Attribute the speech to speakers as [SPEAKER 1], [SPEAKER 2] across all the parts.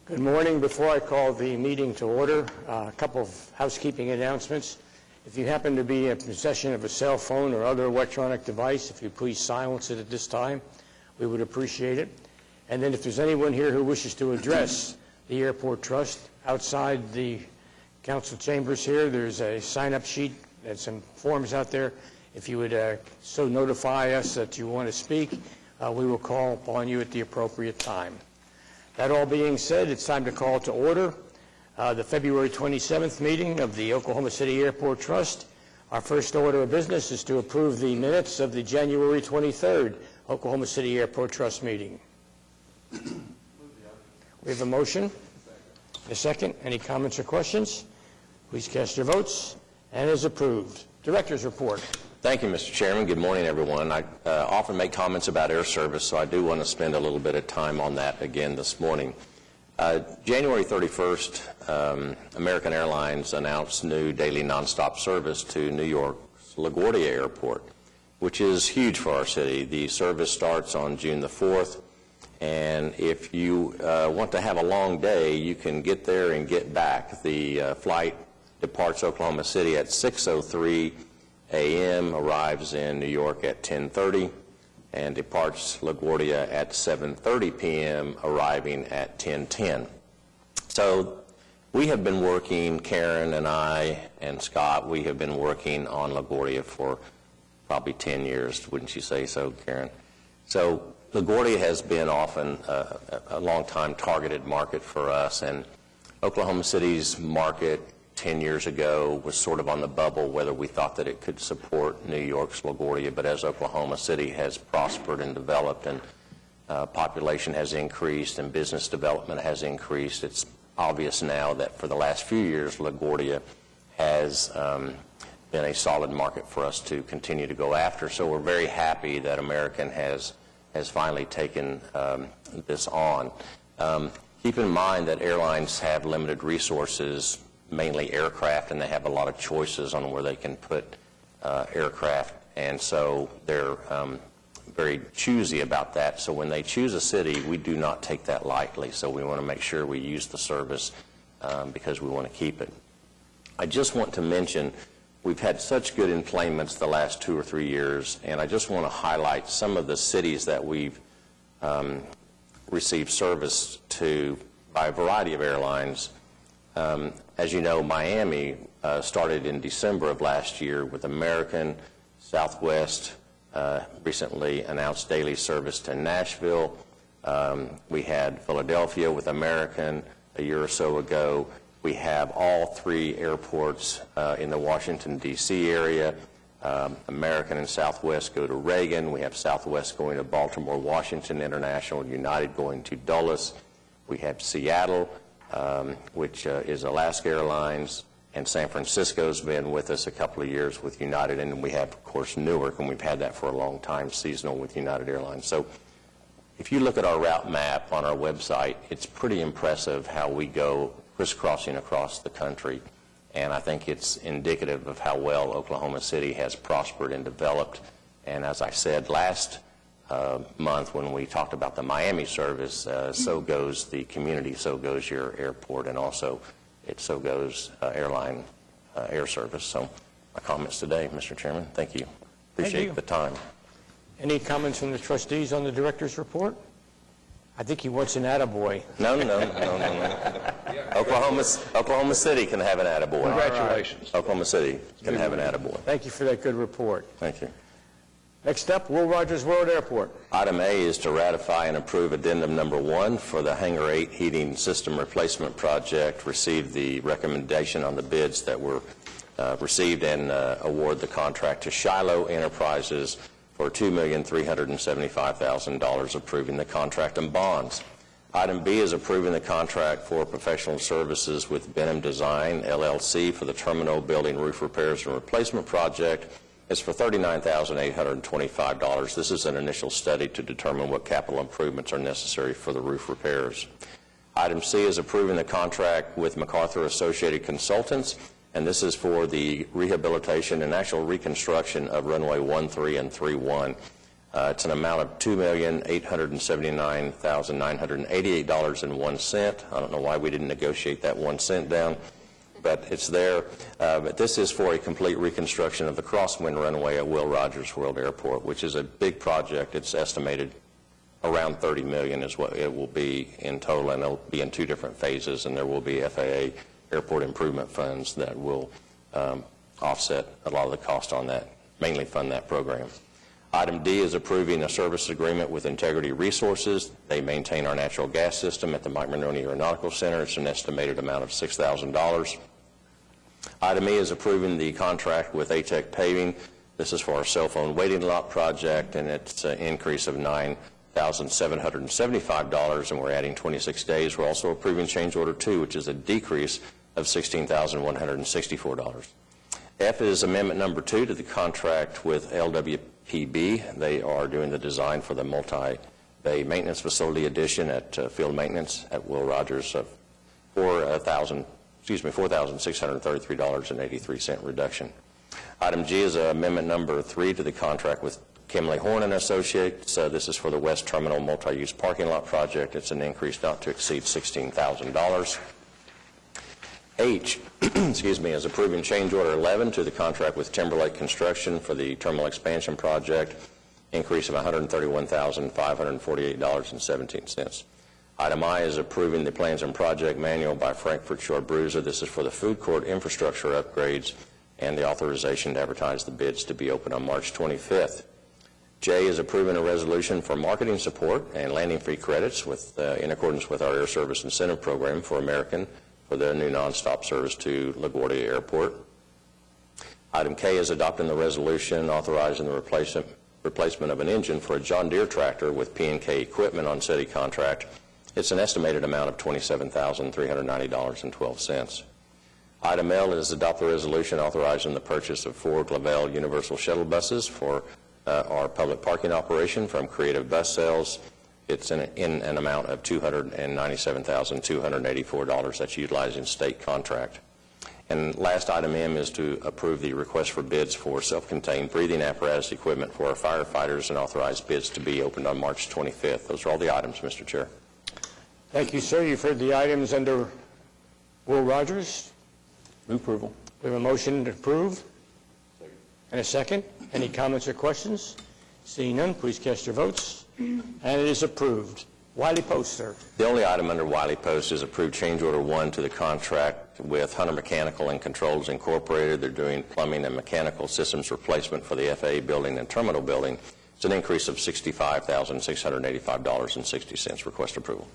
[SPEAKER 1] Good morning. Before I call the meeting to order, a couple of housekeeping announcements. If you happen to be in possession of a cell phone or other electronic device, if you please silence it at this time, we would appreciate it. And then if there's anyone here who wishes to address the Airport Trust, outside the council chambers here, there's a sign-up sheet and some forms out there. If you would so notify us that you want to speak, we will call upon you at the appropriate time. That all being said, it's time to call to order the February 27th meeting of the Oklahoma City Airport Trust. Our first order of business is to approve the minutes of the January 23rd Oklahoma City Airport Trust meeting. We have a motion. A second. Any comments or questions? Please cast your votes. And is approved. Director's report.
[SPEAKER 2] Thank you, Mr. Chairman. Good morning, everyone. I often make comments about air service, so I do want to spend a little bit of time on that again this morning. January 31st, American Airlines announced new daily nonstop service to New York's LaGuardia Airport, which is huge for our city. The service starts on June the 4th, and if you want to have a long day, you can get there and get back. The flight departs Oklahoma City at 6:03 a.m., arrives in New York at 10:30, and departs LaGuardia at 7:30 p.m., arriving at 10:10. So we have been working, Karen and I and Scott, we have been working on LaGuardia for probably 10 years, wouldn't you say so, Karen? So LaGuardia has been often a long-time targeted market for us, and Oklahoma City's market 10 years ago was sort of on the bubble whether we thought that it could support New York's LaGuardia, but as Oklahoma City has prospered and developed and population has increased and business development has increased, it's obvious now that for the last few years LaGuardia has been a solid market for us to continue to go after. So we're very happy that American has finally taken this on. Keep in mind that airlines have limited resources, mainly aircraft, and they have a lot of choices on where they can put aircraft, and so they're very choosy about that. So when they choose a city, we do not take that lightly, so we want to make sure we use the service because we want to keep it. I just want to mention we've had such good enplanements the last 2 or 3 years, and I just want to highlight some of the cities that we've received service to by a variety of airlines. As you know, Miami started in December of last year with American. Southwest recently announced daily service to Nashville. We had Philadelphia with American a year or so ago. We have all 3 airports in the Washington, D.C. area. American and Southwest go to Reagan. We have Southwest going to Baltimore, Washington International, United going to Dulles. We have Seattle, which is Alaska Airlines, and San Francisco's been with us a couple of years with United, and we have, of course, Newark, and we've had that for a long time, seasonal with United Airlines. So if you look at our route map on our website, it's pretty impressive how we go crisscrossing across the country, and I think it's indicative of how well Oklahoma City has prospered and developed. And as I said last month when we talked about the Miami service, so goes the community, so goes your airport, and also so goes airline air service. So my comments today, Mr. Chairman. Thank you. Appreciate the time.
[SPEAKER 1] Any comments from the trustees on the director's report? I think he wants an attaboy.
[SPEAKER 2] No. Oklahoma City can have an attaboy.
[SPEAKER 1] Congratulations.
[SPEAKER 2] Right. Oklahoma City can have an attaboy.
[SPEAKER 1] Thank you for that good report.
[SPEAKER 2] Thank you.
[SPEAKER 1] Next up, Will Rogers World Airport.
[SPEAKER 2] Item A is to ratify and approve addendum number 1 for the Hangar 8 heating system replacement project. Received the recommendation on the bids that were received and award the contract to Shiloh Enterprises for $2,375,000, approving the contract and bonds. Item B is approving the contract for professional services with Benham Design, LLC, for the terminal building roof repairs and replacement project. It's for $39,825. This is an initial study to determine what capital improvements are necessary for the roof repairs. Item C is approving the contract with MacArthur Associated Consultants, and this is for the rehabilitation and actual reconstruction of runway 13 and 31. It's an amount of $2,879,988.01. I don't know why we didn't negotiate that 1 cent down, but it's there. But this is for a complete reconstruction of the crosswind runway at Will Rogers World Airport, which is a big project. It's estimated around $30 million is what it will be in total, and it'll be in 2 different phases, and there will be FAA airport improvement funds that will offset a lot of the cost on that, mainly fund that program. Item D is approving a service agreement with Integrity Resources. They maintain our natural gas system at the Mike Maroney Aeronautical Center. It's an estimated amount of $6,000. Item E is approving the contract with ATEC Paving. This is for our cell phone waiting lot project, and it's an increase of $9,775, and we're adding 26 days. We're also approving change order 2, which is a decrease of $16,164. F is amendment number 2 to the contract with LWPB. They are doing the design for the multi-bay maintenance facility addition at field maintenance at Will Rogers of $4,633.83 reduction. Item G is amendment number 3 to the contract with Kimley Horn and Associates. This is for the West Terminal multi-use parking lot project. It's an increase not to exceed $16,000. H, is approving change order 11 to the contract with Timberlake Construction for the terminal expansion project, increase of $131,548.17. Item I is approving the plans and project manual by Frankfurt Shore Bruiser. This is for the food court infrastructure upgrades and the authorization to advertise the bids to be open on March 25th. J is approving a resolution for marketing support and landing fee credits in accordance with our Air Service Incentive Program for American for the new nonstop service to LaGuardia Airport. Item K is adopting the resolution authorizing the replacement of an engine for a John Deere tractor with P&K equipment on city contract. It's an estimated amount of $27,390.12. Item L is adopt the resolution authorizing the purchase of 4 Glavel Universal Shuttle buses for our public parking operation from Creative Bus Sales. It's in an amount of $297,284. That's utilizing state contract. And last item M is to approve the request for bids for self-contained breathing apparatus equipment for our firefighters and authorize bids to be opened on March 25th. Those are all the items, Mr. Chair.
[SPEAKER 1] Thank you, sir. You've heard the items under Will Rogers.
[SPEAKER 3] Move approval.
[SPEAKER 1] We have a motion to approve. And a second. Any comments or questions? Seeing none, please cast your votes. And it is approved. Wiley Post, sir.
[SPEAKER 2] The only item under Wiley Post is approved change order 1 to the contract with Hunter Mechanical and Controls Incorporated. They're doing plumbing and mechanical systems replacement for the FAA building and terminal building. It's an increase of $65,685.60. Request approval.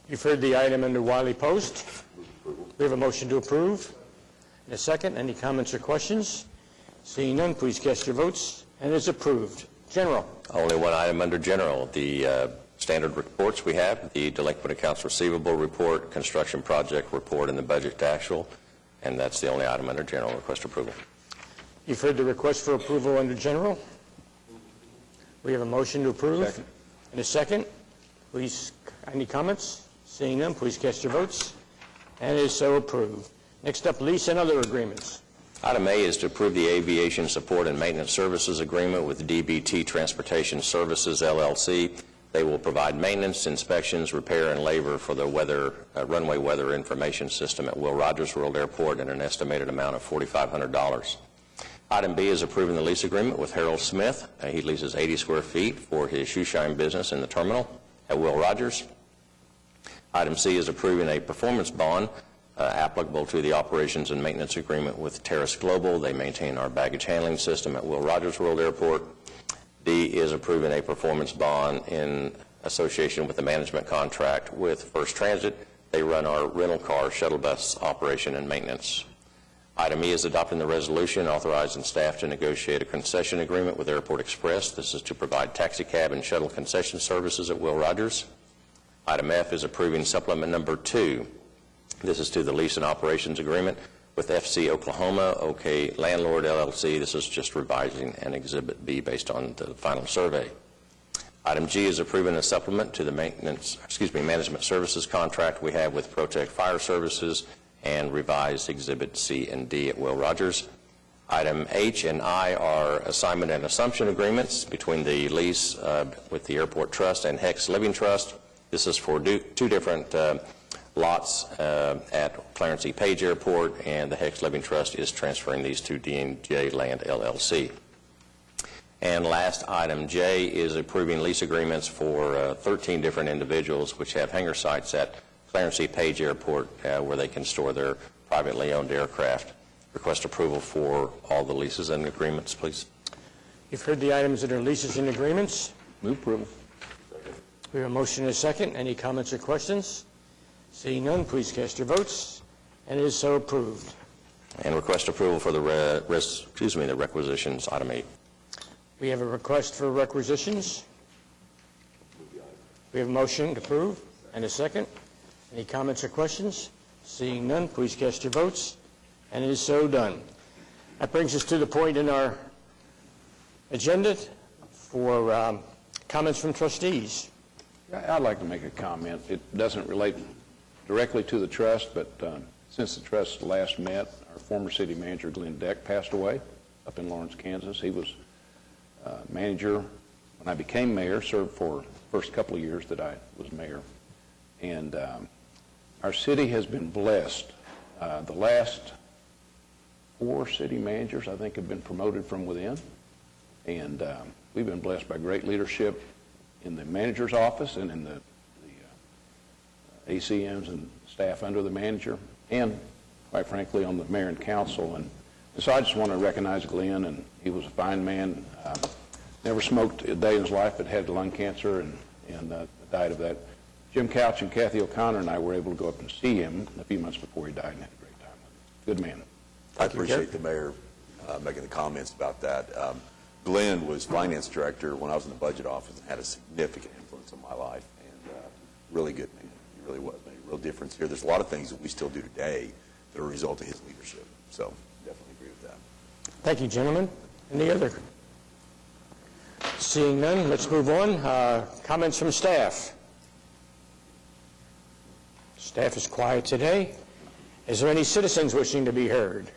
[SPEAKER 1] You've heard the item under Wiley Post. We have a motion to approve. And a second. Any comments or questions? Seeing none, please cast your votes. And it is approved. General.
[SPEAKER 2] Only one item under general. The standard reports we have, the delinquent accounts receivable report, construction project report, and the budget to actual. And that's the only item under general. Request approval.
[SPEAKER 1] You've heard the request for approval under general. We have a motion to approve.
[SPEAKER 3] Second.
[SPEAKER 1] And a second. Please, any comments? Seeing none, please cast your votes. And it is so approved. Next up, lease and other agreements.
[SPEAKER 2] Item A is to approve the aviation support and maintenance services agreement with DBT Transportation Services, LLC. They will provide maintenance, inspections, repair, and labor for the runway weather information system at Will Rogers World Airport at an estimated amount of $4,500. Item B is approving the lease agreement with Harold Smith. He leases 80 square feet for his shoe shine business in the terminal at Will Rogers. Item C is approving a performance bond applicable to the operations and maintenance agreement with Terrace Global. They maintain our baggage handling system at Will Rogers World Airport. D is approving a performance bond in association with the management contract with First Transit. They run our rental car, shuttle bus operation and maintenance. Item E is adopting the resolution authorizing staff to negotiate a concession agreement with Airport Express. This is to provide taxi cab and shuttle concession services at Will Rogers. Item F is approving supplement number 2. This is to the lease and operations agreement with FC Oklahoma, OK Landlord LLC. This is just revising an Exhibit B based on the final survey. Item G is approving a supplement to the management services contract we have with Protect Fire Services and revised Exhibit C and D at Will Rogers. Item H and I are assignment and assumption agreements between the lease with the Airport Trust and Hex Living Trust. This is for two different lots at Clarence E. Page Airport, and the Hex Living Trust is transferring these to D&J Land LLC. And last, item J is approving lease agreements for 13 different individuals which have hangar sites at Clarence E. Page Airport where they can store their privately owned aircraft. Request approval for all the leases and agreements, please.
[SPEAKER 1] You've heard the items that are leases and agreements.
[SPEAKER 3] Move approval.
[SPEAKER 1] We have a motion and a second. Any comments or questions? Seeing none, please cast your votes. And it is so approved.
[SPEAKER 2] And request approval for the requisitions, item 8.
[SPEAKER 1] We have a request for requisitions. We have a motion to approve and a second. Any comments or questions? Seeing none, please cast your votes. And it is so done. That brings us to the point in our agenda for comments from trustees.
[SPEAKER 3] I'd like to make a comment. It doesn't relate directly to the trust, but since the trust last met, our former city manager, Glenn Deck, passed away up in Lawrence, Kansas. He was manager when I became mayor, served for the first couple of years that I was mayor. And our city has been blessed. The last 4 city managers, I think, have been promoted from within. And we've been blessed by great leadership in the manager's office and in the ACMs and staff under the manager, and quite frankly on the mayor and council. And so I just want to recognize Glenn, and he was a fine man. Never smoked a day in his life, but had lung cancer and died of that. Jim Couch and Kathy O'Connor and I were able to go up and see him a few months before he died and had a great time with him. Good man.
[SPEAKER 4] I appreciate the mayor making the comments about that. Glenn was finance director when I was in the budget office and had a significant influence on my life, and really good man. He really was. Made a real difference here. There's a lot of things that we still do today that are a result of his leadership. So definitely agree with that.
[SPEAKER 1] Thank you, gentlemen. Any other? Seeing none, let's move on. Comments from staff. Staff is quiet today. Is there any citizens wishing to be heard?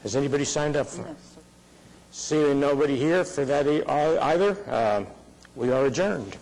[SPEAKER 1] Has anybody signed up for it? Seeing nobody here for that either, we are adjourned.